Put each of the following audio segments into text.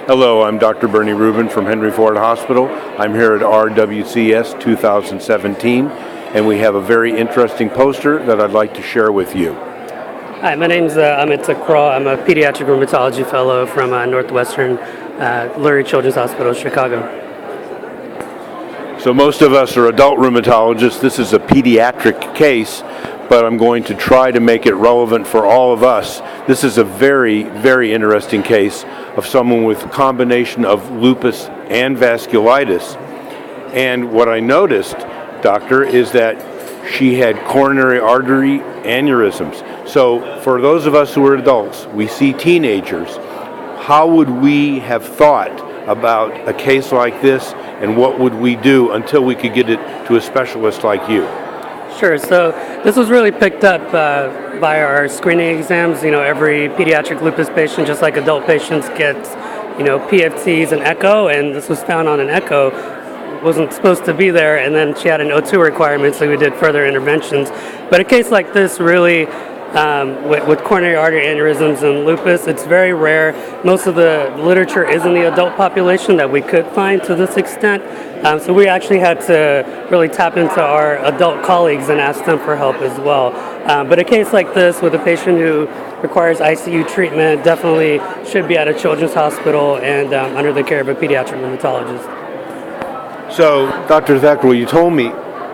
Hello, I'm Dr. Bernie Rubin from Henry Ford Hospital. I'm here at Rwcs 2017, and we have a very interesting poster that I'd like to share with you. Hi, my name's Amit Takral. I'm a pediatric rheumatology fellow from Northwestern Lurie Children's Hospital, Chicago. So most of us are adult rheumatologists. This is a pediatric case, but I'm going to try to make it relevant for all of us. This is a very, very interesting case of someone with a combination of lupus and vasculitis. And what I noticed, doctor, is that she had coronary artery aneurysms. So for those of us who are adults, we see teenagers, how would we have thought about a case like this, and what would we do until we could get it to a specialist like you? Sure. So this was really picked up by our screening exams. Every pediatric lupus patient, just like adult patients, gets, PFTs and echo, and this was found on an echo. Wasn't supposed to be there, and then she had an O2 requirement, so we did further interventions. But a case like this really, with coronary artery aneurysms and lupus, it's very rare. Most of the literature is in the adult population that we could find to this extent. So we actually had to really tap into our adult colleagues and ask them for help as well. But a case like this with a patient who requires ICU treatment definitely should be at a children's hospital and under the care of a pediatric rheumatologist. So, Dr. Thackeray, you told me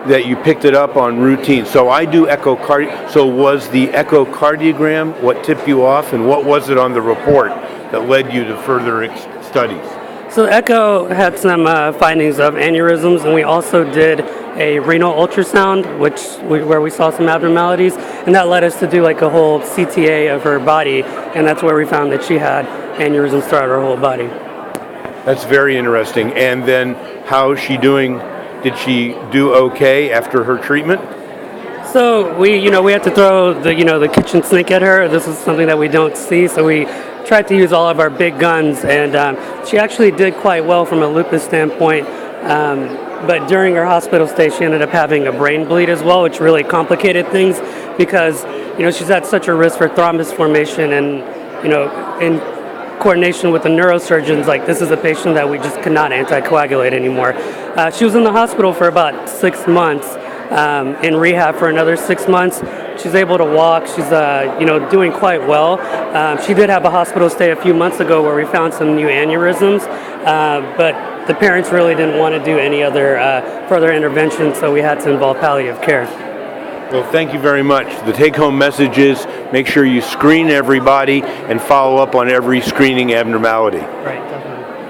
that you picked it up on routine. So I do echocardiogram. So was the echocardiogram what tipped you off, and what was it on the report that led you to further studies? So echo had some findings of aneurysms, and we also did a renal ultrasound, where we saw some abnormalities, and that led us to do like a whole CTA of her body, and that's where we found that she had aneurysms throughout her whole body. That's very interesting. And then how is she doing? Did she do okay after her treatment? So we had to throw the kitchen sink at her. This is something that we don't see, so we tried to use all of our big guns, and she actually did quite well from a lupus standpoint. But during her hospital stay, she ended up having a brain bleed as well, which really complicated things because she's at such a risk for thrombus formation, and in coordination with the neurosurgeons, like this is a patient that we just could not anticoagulate anymore. She was in the hospital for about 6 months, in rehab for another 6 months. She's able to walk. She's doing quite well. She did have a hospital stay a few months ago where we found some new aneurysms, but the parents really didn't want to do any other further intervention, so we had to involve palliative care. Well, thank you very much. The take-home message is make sure you screen everybody and follow up on every screening abnormality. Right, definitely.